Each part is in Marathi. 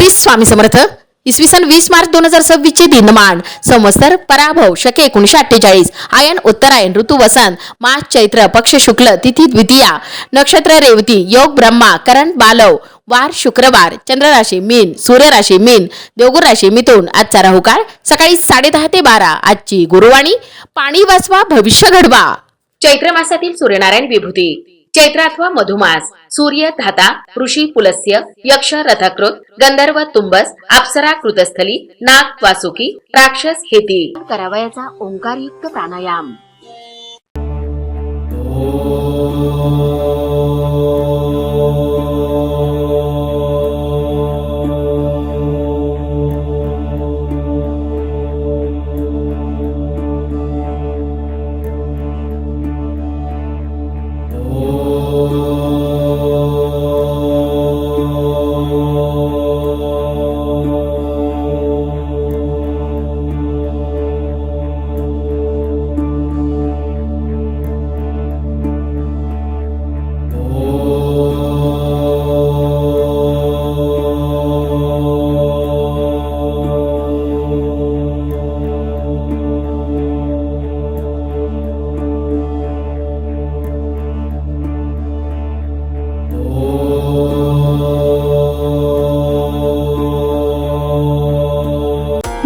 श्री स्वामी समर्थ. इसवी सन 20 मार्च 2026 चे दिनमान संवत्सर पराभव शके 1948 आयन उत्तरायण ऋतू वसंत मास चैत्र पक्ष शुक्ल तिथी द्वितीया नक्षत्र रेवती योग ब्रह्मा करण बालव वार शुक्रवार चंद्र राशी मीन सूर्य राशी मीन देवगुर राशी मिथुन. आजचा राहुकाळ सकाळी 10:30 ते 12. आजची गुरुवाणी पाणी वाचवा भविष्य घडवा. चैत्र मासातील सूर्यनारायण विभूती चैत्र अथवा मधुमास सूर्य धाता ऋषी पुलस्त्य यक्ष रथकृत गंधर्व तुंबस अप्सरा कृतस्थली नाग वासुकी राक्षस हेती. करावयाचा ओंकारयुक्त प्राणायाम.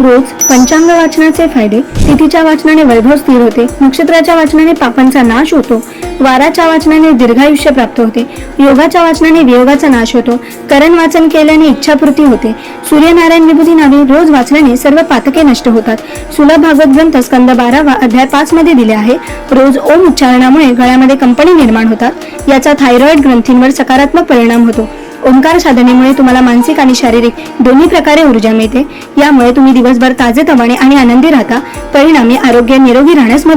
रोज पंचांग वाचनाचे फायदे. तिथीच्या वाचनाने वैभव स्थिर होते, नक्षत्राच्या वाचनाने पापांचा नाश होतो, वाराच्या वाचनाने दीर्घायुष्य प्राप्त होते, योगाच्या वाचनाने वियोगाचा नाश होतो, करण वाचन केल्याने इच्छापूर्ती होते, सूर्यनारायण विभूती नावे रोज वाचल्याने सर्व पातके नष्ट होतात. सुलभ भागवत ग्रंथ स्कंद 12 अध्याय 5 मध्ये दिले आहे. रोज ओम उच्चारणामुळे गळ्यामध्ये कंपनी निर्माण होतात. याचा थायरॉइड ग्रंथींवर सकारात्मक परिणाम होतो. ओंकार साधनेमुळे तुम्हाला मानसिक आणि शारीरिक दोन्ही प्रकारे ऊर्जा मिळते. यामुळे तुम्ही दिवसभर ताजेतवाने आणि आनंदी राहता. परिणामी आरोग्य निरोगी राहण्यास मदत